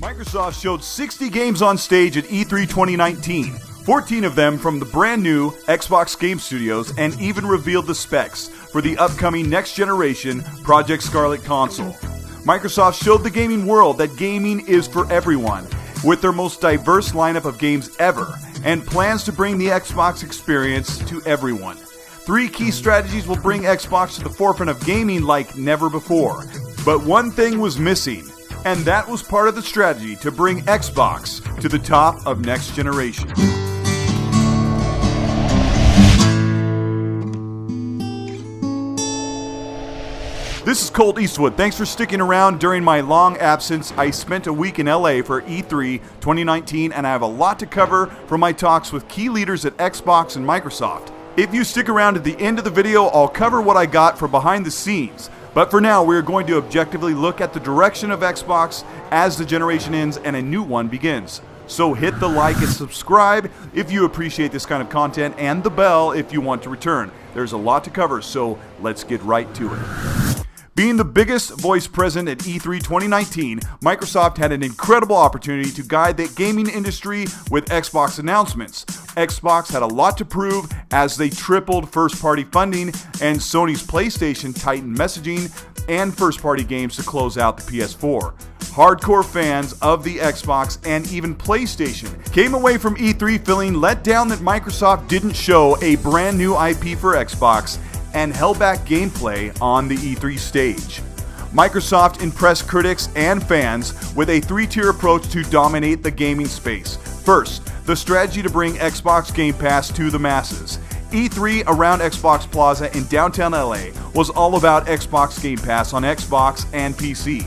Microsoft showed 60 games on stage at E3 2019, 14 of them from the brand new Xbox Game Studios, and even revealed the specs for the upcoming next-generation Project Scarlett console. Microsoft showed the gaming world that gaming is for everyone, with their most diverse lineup of games ever, and plans to bring the Xbox experience to everyone. 3 key strategies will bring Xbox to the forefront of gaming like never before. But one thing was missing, and that was part of the strategy to bring Xbox to the top of next generation. This is Colt Eastwood. Thanks for sticking around during my long absence. I spent a week in LA for E3 2019, and I have a lot to cover from my talks with key leaders at Xbox and Microsoft. If you stick around at the end of the video, I'll cover what I got from behind the scenes. But for now, we're going to objectively look at the direction of Xbox as the generation ends and a new one begins. So hit the like and subscribe if you appreciate this kind of content, and the bell if you want to return. There's a lot to cover, so let's get right to it. Being the biggest voice present at E3 2019, Microsoft had an incredible opportunity to guide the gaming industry with Xbox announcements. Xbox had a lot to prove as they tripled first-party funding, and Sony's PlayStation tightened messaging and first-party games to close out the PS4. Hardcore fans of the Xbox and even PlayStation came away from E3 feeling let down that Microsoft didn't show a brand new IP for Xbox and held back gameplay on the E3 stage. Microsoft impressed critics and fans with a 3-tier approach to dominate the gaming space. First, the strategy to bring Xbox Game Pass to the masses. E3 around Xbox Plaza in downtown LA was all about Xbox Game Pass on Xbox and PC.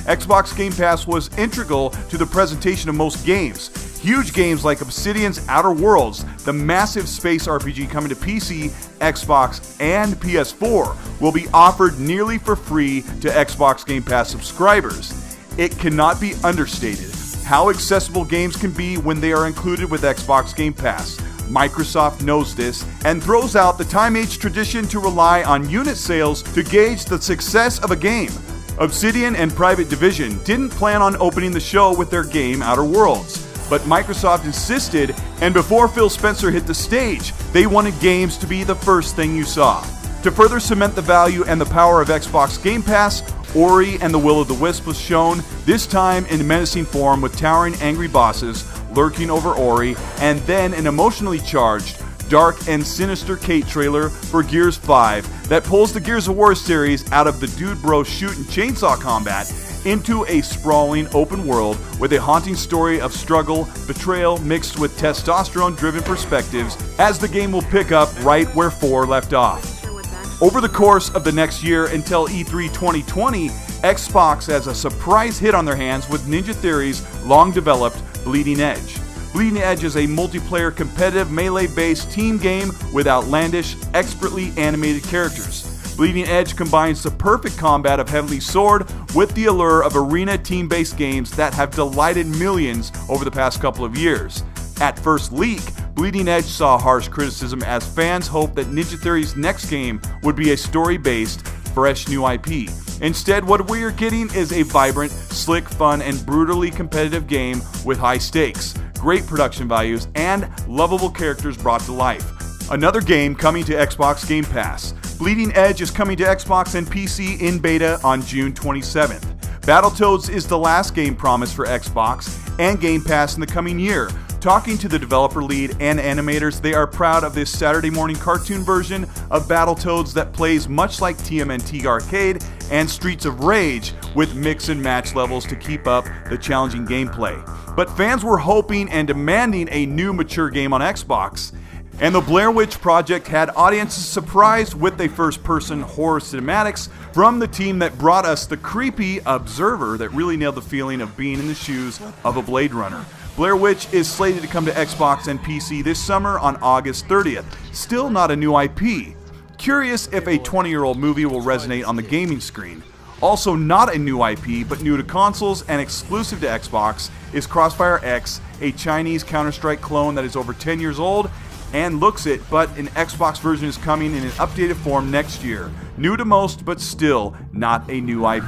Xbox Game Pass was integral to the presentation of most games. Huge games like Obsidian's Outer Worlds, the massive space RPG coming to PC, Xbox, and PS4, will be offered nearly for free to Xbox Game Pass subscribers. It cannot be understated how accessible games can be when they are included with Xbox Game Pass. Microsoft knows this and throws out the time-age tradition to rely on unit sales to gauge the success of a game. Obsidian and Private Division didn't plan on opening the show with their game Outer Worlds, but Microsoft insisted, and before Phil Spencer hit the stage, they wanted games to be the first thing you saw. To further cement the value and the power of Xbox Game Pass, Ori and the Will of the Wisp was shown, this time in menacing form with towering angry bosses lurking over Ori, and then an emotionally charged, dark and sinister Kate trailer for Gears 5 that pulls the Gears of War series out of the dude bro shoot and chainsaw combat into a sprawling open world with a haunting story of struggle, betrayal mixed with testosterone-driven perspectives, as the game will pick up right where 4 left off. Over the course of the next year until E3 2020, Xbox has a surprise hit on their hands with Ninja Theory's long-developed Bleeding Edge. Bleeding Edge is a multiplayer competitive melee-based team game with outlandish, expertly animated characters. Bleeding Edge combines the perfect combat of Heavenly Sword with the allure of arena team-based games that have delighted millions over the past couple of years. At first leak, Bleeding Edge saw harsh criticism as fans hoped that Ninja Theory's next game would be a story-based, fresh new IP. Instead, what we are getting is a vibrant, slick, fun, and brutally competitive game with high stakes, great production values, and lovable characters brought to life. Another game coming to Xbox Game Pass. Bleeding Edge is coming to Xbox and PC in beta on June 27th. Battletoads is the last game promised for Xbox and Game Pass in the coming year. Talking to the developer lead and animators, they are proud of this Saturday morning cartoon version of Battletoads that plays much like TMNT Arcade and Streets of Rage, with mix and match levels to keep up the challenging gameplay. But fans were hoping and demanding a new mature game on Xbox. And the Blair Witch Project had audiences surprised with a first-person horror cinematics from the team that brought us the creepy Observer that really nailed the feeling of being in the shoes of a Blade Runner. Blair Witch is slated to come to Xbox and PC this summer on August 30th. Still not a new IP. Curious if a 20-year-old movie will resonate on the gaming screen. Also not a new IP, but new to consoles and exclusive to Xbox, is Crossfire X, a Chinese Counter-Strike clone that is over 10 years old and looks it, but an Xbox version is coming in an updated form next year. New to most, but still not a new IP.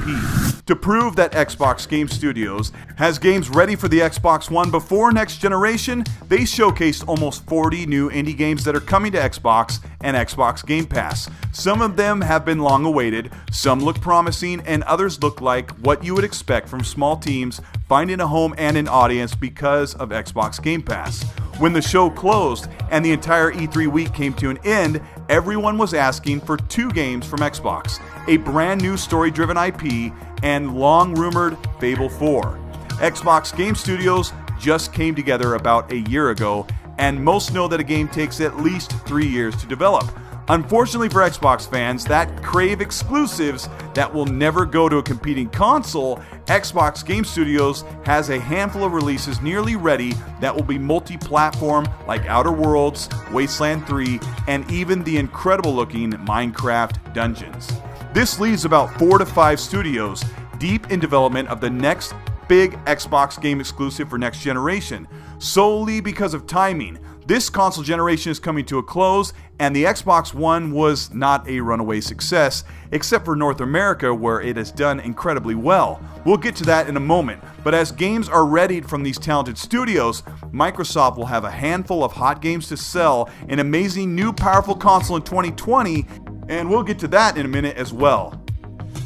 To prove that Xbox Game Studios has games ready for the Xbox One before next generation, they showcased almost 40 new indie games that are coming to Xbox and Xbox Game Pass. Some of them have been long awaited, some look promising, and others look like what you would expect from small teams finding a home and an audience because of Xbox Game Pass. When the show closed and the entire E3 week came to an end, everyone was asking for 2 games from Xbox, a brand new story-driven IP and long-rumored Fable 4. Xbox Game Studios just came together about a year ago, and most know that a game takes at least 3 years to develop. Unfortunately for Xbox fans that crave exclusives that will never go to a competing console, Xbox Game Studios has a handful of releases nearly ready that will be multi-platform, like Outer Worlds, Wasteland 3, and even the incredible-looking Minecraft Dungeons. This leaves about 4 to 5 studios deep in development of the next big Xbox game exclusive for next generation, solely because of timing. This console generation is coming to a close, and the Xbox One was not a runaway success, except for North America, where it has done incredibly well. We'll get to that in a moment, but as games are readied from these talented studios, Microsoft will have a handful of hot games to sell, an amazing new powerful console in 2020, and we'll get to that in a minute as well.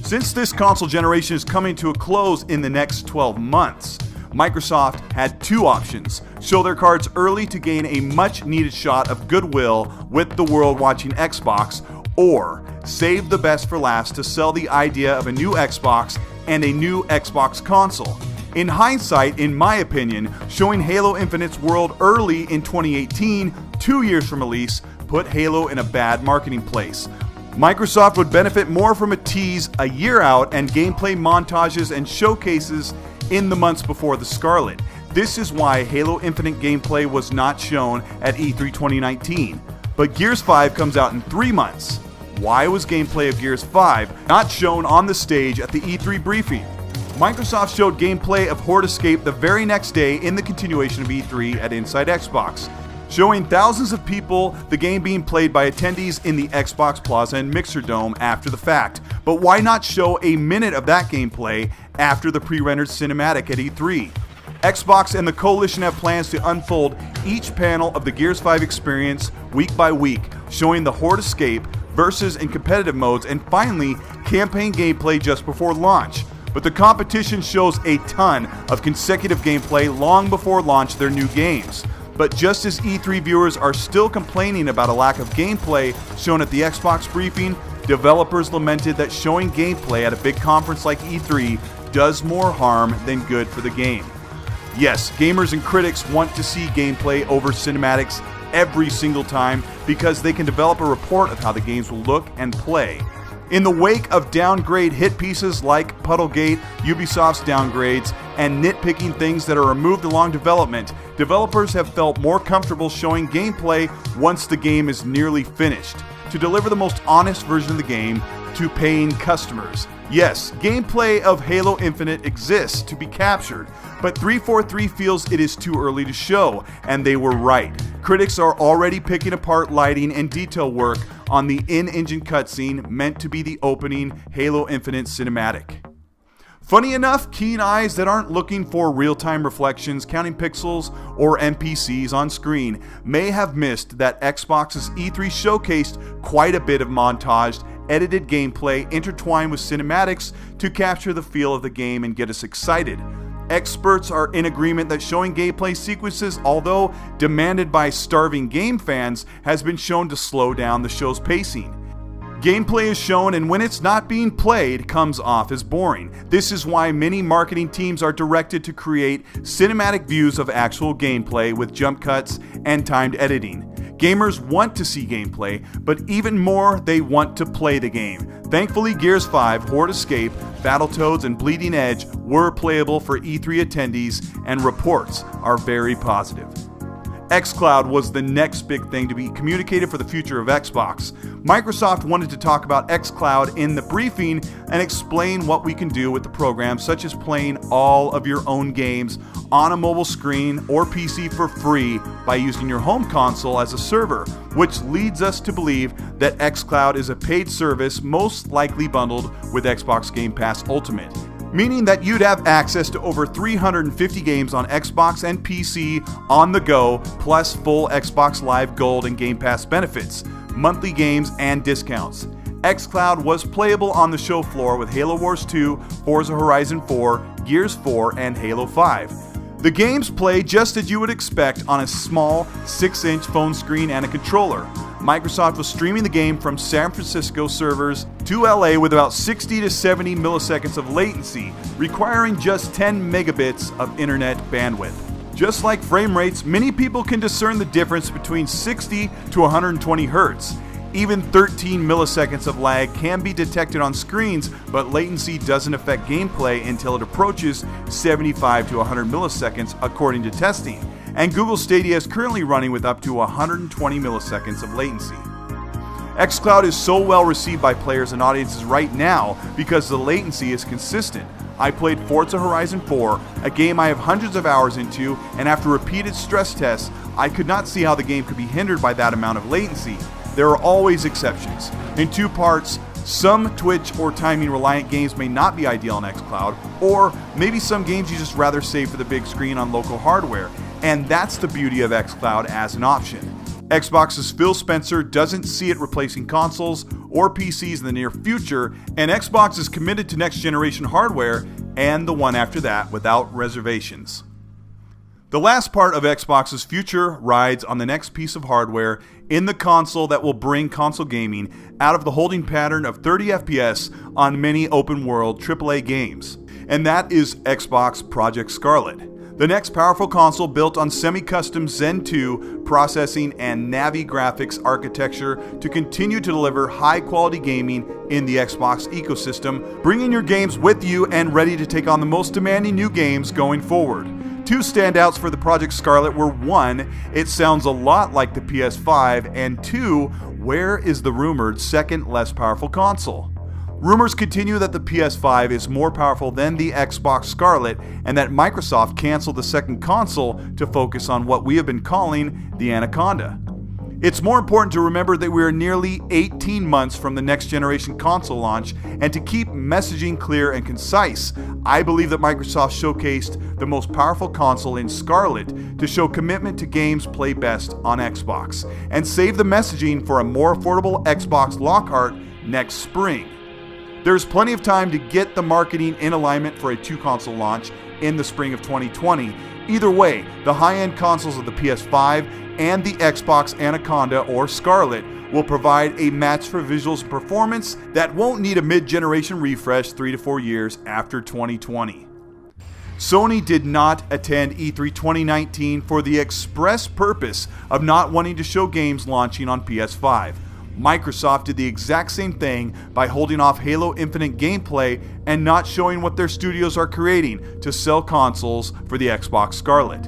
Since this console generation is coming to a close in the next 12 months, Microsoft had 2 options: show their cards early to gain a much needed shot of goodwill with the world watching Xbox, or save the best for last to sell the idea of a new Xbox and a new Xbox console. In hindsight, in my opinion, showing Halo Infinite's world early in 2018, 2 years from release, put Halo in a bad marketing place. Microsoft would benefit more from a tease a year out and gameplay montages and showcases in the months before the Scarlett. This is why Halo Infinite gameplay was not shown at E3 2019. But Gears 5 comes out in 3 months. Why was gameplay of Gears 5 not shown on the stage at the E3 briefing? Microsoft showed gameplay of Horde Escape the very next day in the continuation of E3 at Inside Xbox, showing thousands of people the game being played by attendees in the Xbox Plaza and Mixer Dome after the fact. But why not show a minute of that gameplay after the pre-rendered cinematic at E3? Xbox and the Coalition have plans to unfold each panel of the Gears 5 experience week by week, showing the Horde Escape, versus and competitive modes, and finally, campaign gameplay just before launch. But the competition shows a ton of consecutive gameplay long before launch their new games. But just as E3 viewers are still complaining about a lack of gameplay shown at the Xbox briefing, developers lamented that showing gameplay at a big conference like E3 does more harm than good for the game. Yes, gamers and critics want to see gameplay over cinematics every single time because they can develop a report of how the games will look and play. In the wake of downgrade hit pieces like Puddlegate, Ubisoft's downgrades, and nitpicking things that are removed along development, developers have felt more comfortable showing gameplay once the game is nearly finished, to deliver the most honest version of the game to paying customers. Yes, gameplay of Halo Infinite exists to be captured, but 343 feels it is too early to show, and they were right. Critics are already picking apart lighting and detail work on the in-engine cutscene meant to be the opening Halo Infinite cinematic. Funny enough, keen eyes that aren't looking for real-time reflections, counting pixels, or NPCs on screen may have missed that Xbox's E3 showcased quite a bit of montaged, edited gameplay intertwined with cinematics to capture the feel of the game and get us excited. Experts are in agreement that showing gameplay sequences, although demanded by starving game fans, has been shown to slow down the show's pacing. Gameplay is shown, and when it's not being played, comes off as boring. This is why many marketing teams are directed to create cinematic views of actual gameplay with jump cuts and timed editing. Gamers want to see gameplay, but even more, they want to play the game. Thankfully, Gears 5, Horde Escape, Battletoads, and Bleeding Edge were playable for E3 attendees, and reports are very positive. xCloud was the next big thing to be communicated for the future of Xbox. Microsoft wanted to talk about xCloud in the briefing and explain what we can do with the program, such as playing all of your own games on a mobile screen or PC for free by using your home console as a server, which leads us to believe that xCloud is a paid service most likely bundled with Xbox Game Pass Ultimate, meaning that you'd have access to over 350 games on Xbox and PC on the go, plus full Xbox Live Gold and Game Pass benefits, monthly games, and discounts. xCloud was playable on the show floor with Halo Wars 2, Forza Horizon 4, Gears 4, and Halo 5. The games play just as you would expect on a small 6-inch phone screen and a controller. Microsoft was streaming the game from San Francisco servers to LA with about 60 to 70 milliseconds of latency, requiring just 10 megabits of internet bandwidth. Just like frame rates, many people can discern the difference between 60 to 120 Hz. Even 13 milliseconds of lag can be detected on screens, but latency doesn't affect gameplay until it approaches 75 to 100 milliseconds according to testing. And Google Stadia is currently running with up to 120 milliseconds of latency. xCloud is so well received by players and audiences right now because the latency is consistent. I played Forza Horizon 4, a game I have hundreds of hours into, and after repeated stress tests, I could not see how the game could be hindered by that amount of latency. There are always exceptions. In two parts, some Twitch or timing reliant games may not be ideal on xCloud, or maybe some games you just rather save for the big screen on local hardware. And that's the beauty of xCloud as an option. Xbox's Phil Spencer doesn't see it replacing consoles or PCs in the near future, and Xbox is committed to next generation hardware and the one after that without reservations. The last part of Xbox's future rides on the next piece of hardware in the console that will bring console gaming out of the holding pattern of 30 FPS on many open world AAA games, and that is Xbox Project Scarlett. The next powerful console built on semi-custom Zen 2 processing and Navi graphics architecture to continue to deliver high-quality gaming in the Xbox ecosystem, bringing your games with you and ready to take on the most demanding new games going forward. Two standouts for the Project Scarlett were: one, it sounds a lot like the PS5, and two, where is the rumored second less powerful console? Rumors continue that the PS5 is more powerful than the Xbox Scarlett and that Microsoft canceled the second console to focus on what we have been calling the Anaconda. It's more important to remember that we are nearly 18 months from the next generation console launch, and to keep messaging clear and concise, I believe that Microsoft showcased the most powerful console in Scarlett to show commitment to games play best on Xbox, and save the messaging for a more affordable Xbox Lockhart next spring. There's plenty of time to get the marketing in alignment for a two-console launch in the spring of 2020. Either way, the high-end consoles of the PS5 and the Xbox Anaconda or Scarlett will provide a match for visuals and performance that won't need a mid-generation refresh 3 to 4 years after 2020. Sony did not attend E3 2019 for the express purpose of not wanting to show games launching on PS5. Microsoft did the exact same thing by holding off Halo Infinite gameplay and not showing what their studios are creating to sell consoles for the Xbox Scarlett.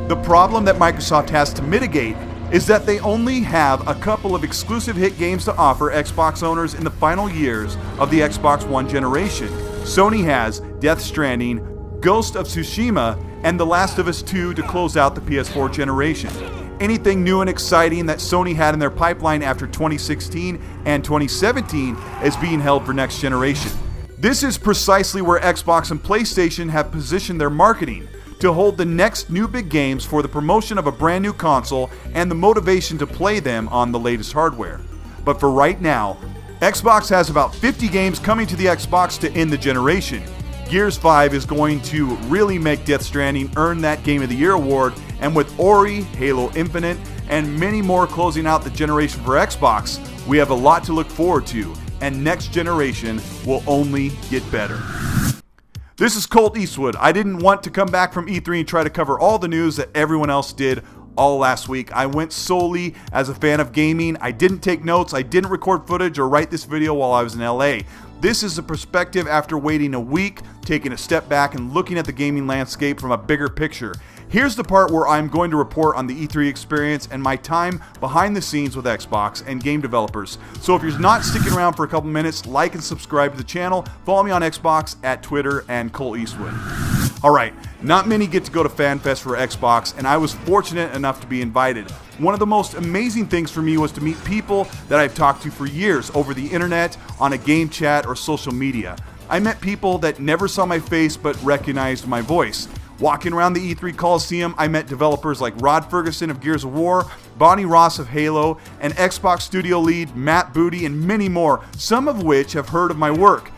The problem that Microsoft has to mitigate is that they only have a couple of exclusive hit games to offer Xbox owners in the final years of the Xbox One generation. Sony has Death Stranding, Ghost of Tsushima, and The Last of Us 2 to close out the PS4 generation. Anything new and exciting that Sony had in their pipeline after 2016 and 2017 is being held for next generation. This is precisely where Xbox and PlayStation have positioned their marketing, to hold the next new big games for the promotion of a brand new console and the motivation to play them on the latest hardware. But for right now, Xbox has about 50 games coming to the Xbox to end the generation. Gears 5 is going to really make Death Stranding earn that Game of the Year award, and with Ori, Halo Infinite, and many more closing out the generation for Xbox, we have a lot to look forward to, and next generation will only get better. This is Colt Eastwood. I didn't want to come back from E3 and try to cover all the news that everyone else did all last week. I went solely as a fan of gaming. I didn't take notes, I didn't record footage or write this video while I was in LA. This is a perspective after waiting a week, taking a step back and looking at the gaming landscape from a bigger picture. Here's the part where I'm going to report on the E3 experience and my time behind the scenes with Xbox and game developers. So if you're not sticking around for a couple minutes, like and subscribe to the channel. Follow me on Xbox at Twitter and Cole Eastwood. Alright, not many get to go to FanFest for Xbox, and I was fortunate enough to be invited. One of the most amazing things for me was to meet people that I've talked to for years over the internet, on a game chat, or social media. I met people that never saw my face but recognized my voice. Walking around the E3 Coliseum, I met developers like Rod Ferguson of Gears of War, Bonnie Ross of Halo, and Xbox studio lead Matt Booty, and many more, some of which have heard of my work.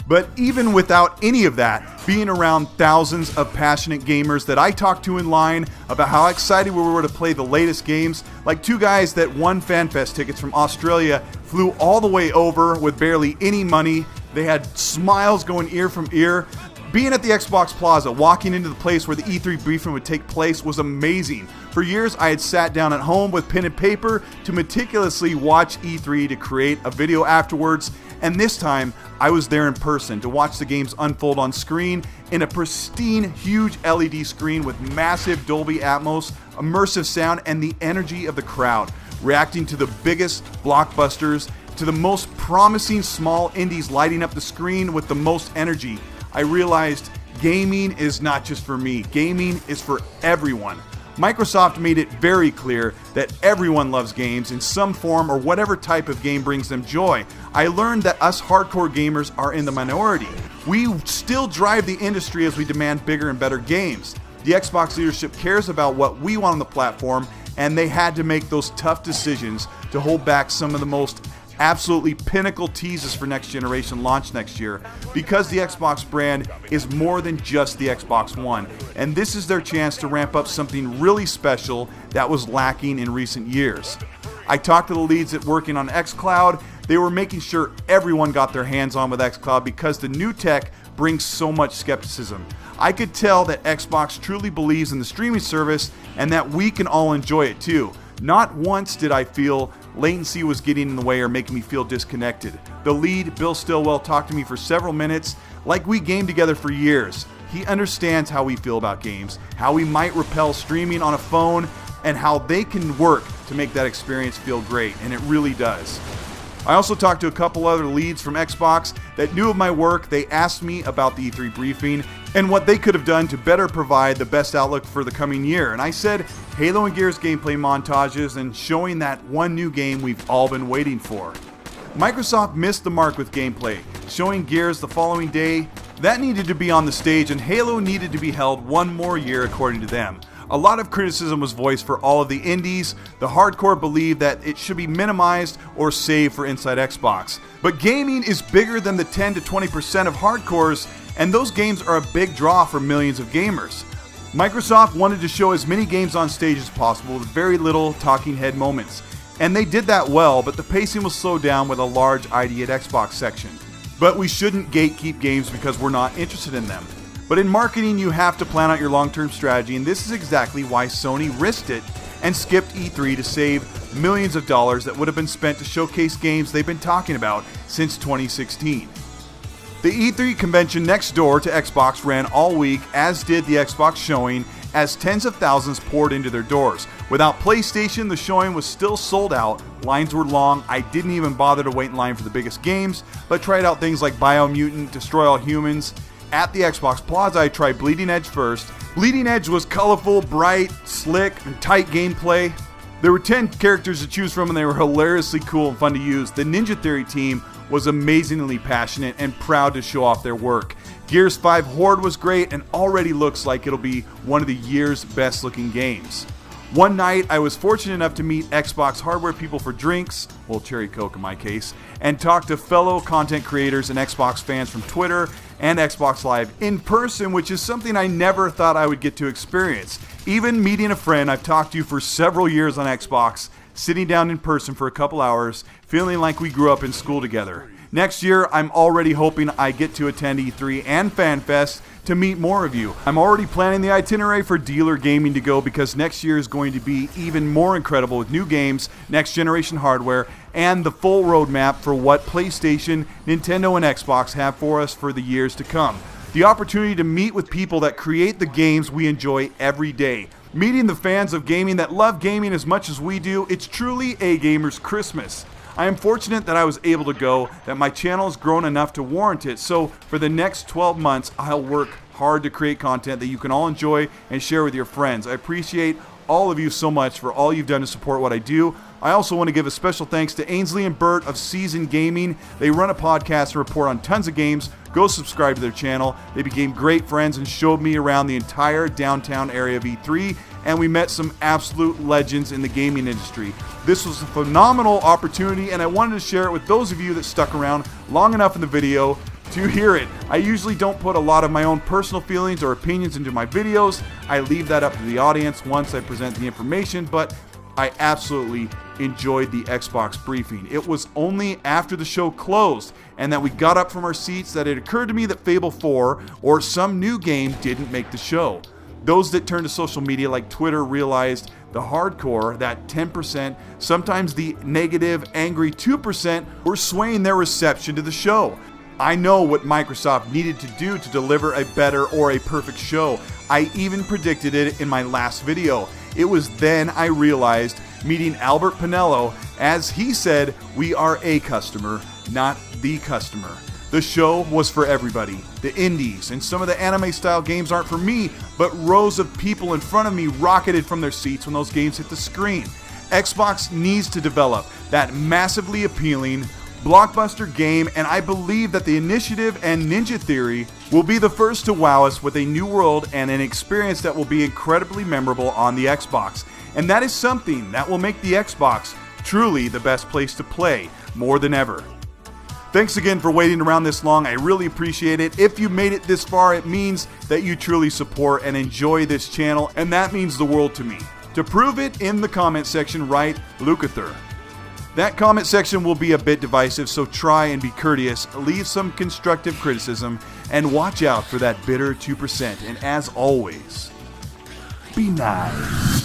But even without any of that, being around thousands of passionate gamers that I talked to in line about how excited we were to play the latest games, like two guys that won FanFest tickets from Australia, flew all the way over with barely any money. They had smiles going ear from ear. Being at the Xbox Plaza, walking into the place where the E3 briefing would take place was amazing. For years, I had sat down at home with pen and paper to meticulously watch E3 to create a video afterwards, and this time, I was there in person to watch the games unfold on screen in a pristine, huge LED screen with massive Dolby Atmos, immersive sound, and the energy of the crowd, reacting to the biggest blockbusters, to the most promising small indies lighting up the screen with the most energy. I realized gaming is not just for me. Gaming is for everyone. Microsoft made it very clear that everyone loves games in some form or whatever type of game brings them joy. I learned that us hardcore gamers are in the minority. We still drive the industry as we demand bigger and better games. The Xbox leadership cares about what we want on the platform, and they had to make those tough decisions to hold back some of the most absolutely pinnacle teases for next generation launch next year, because the Xbox brand is more than just the Xbox One, and this is their chance to ramp up something really special that was lacking in recent years. I talked to the leads at working on xCloud. They were making sure everyone got their hands on with xCloud because the new tech brings so much skepticism. I could tell that Xbox truly believes in the streaming service and that we can all enjoy it too. Not once did I feel latency was getting in the way or making me feel disconnected. The lead, Bill Stillwell, talked to me for several minutes like we gamed together for years. He understands how we feel about games, how we might repel streaming on a phone, and how they can work to make that experience feel great, and it really does. I also talked to a couple other leads from Xbox that knew of my work. They asked me about the E3 briefing and what they could have done to better provide the best outlook for the coming year. And I said Halo and Gears gameplay montages and showing that one new game we've all been waiting for. Microsoft missed the mark with gameplay, showing Gears the following day. That needed to be on the stage, and Halo needed to be held one more year according to them. A lot of criticism was voiced for all of the indies. The hardcore believed that it should be minimized or saved for Inside Xbox. But gaming is bigger than the 10 to 20% of hardcores, and those games are a big draw for millions of gamers. Microsoft wanted to show as many games on stage as possible with very little talking head moments. And they did that well, but the pacing was slowed down with a large ID at Xbox section. But we shouldn't gatekeep games because we're not interested in them. But in marketing, you have to plan out your long-term strategy, and this is exactly why Sony risked it and skipped E3 to save millions of dollars that would have been spent to showcase games they've been talking about since 2016. The E3 convention next door to Xbox ran all week, as did the Xbox showing, as tens of thousands poured into their doors. Without PlayStation, the showing was still sold out, lines were long. I didn't even bother to wait in line for the biggest games, but tried out things like Biomutant, Destroy All Humans. At the Xbox Plaza, I tried Bleeding Edge first. Bleeding Edge was colorful, bright, slick, and tight gameplay. There were 10 characters to choose from, and they were hilariously cool and fun to use. The Ninja Theory team was amazingly passionate and proud to show off their work. Gears 5 Horde was great and already looks like it'll be one of the year's best looking games. One night, I was fortunate enough to meet Xbox hardware people for drinks, well, Cherry Coke in my case, and talk to fellow content creators and Xbox fans from Twitter and Xbox Live in person, which is something I never thought I would get to experience. Even meeting a friend I've talked to for several years on Xbox, sitting down in person for a couple hours, feeling like we grew up in school together. Next year, I'm already hoping I get to attend E3 and FanFest to meet more of you. I'm already planning the itinerary for Dealer Gaming to go because next year is going to be even more incredible with new games, next generation hardware, and the full roadmap for what PlayStation, Nintendo, and Xbox have for us for the years to come. the opportunity to meet with people that create the games we enjoy every day. Meeting the fans of gaming that love gaming as much as we do, it's truly a gamer's Christmas. I am fortunate that I was able to go, that my channel has grown enough to warrant it, so for the next 12 months, I'll work hard to create content that you can all enjoy and share with your friends. I appreciate all of you so much for all you've done to support what I do. I also want to give a special thanks to Ainsley and Bert of Seasoned Gaming. They run a podcast and report on tons of games. Go subscribe to their channel. They became great friends and showed me around the entire downtown area of E3, and we met some absolute legends in the gaming industry. This was a phenomenal opportunity, and I wanted to share it with those of you that stuck around long enough in the video to hear it. I usually don't put a lot of my own personal feelings or opinions into my videos. I leave that up to the audience once I present the information, but I absolutely enjoyed the Xbox briefing. It was only after the show closed and that we got up from our seats that it occurred to me that Fable 4 or some new game didn't make the show. Those that turn to social media like Twitter realized the hardcore, that 10%, sometimes the negative, angry 2%, were swaying their reception to the show. I know what Microsoft needed to do to deliver a better or a perfect show. I even predicted it in my last video. It was then I realized, meeting Albert Pinello, as he said, we are a customer, not the customer. The show was for everybody. The indies and some of the anime style games aren't for me, but rows of people in front of me rocketed from their seats when those games hit the screen. Xbox needs to develop that massively appealing blockbuster game, and I believe that the Initiative and Ninja Theory will be the first to wow us with a new world and an experience that will be incredibly memorable on the Xbox. And that is something that will make the Xbox truly the best place to play, more than ever. Thanks again for waiting around this long. I really appreciate it. If you made it this far, it means that you truly support and enjoy this channel, and that means the world to me. To prove it, in the comment section, write Lukather. That comment section will be a bit divisive, so try and be courteous, leave some constructive criticism, and watch out for that bitter 2%. And as always, be nice.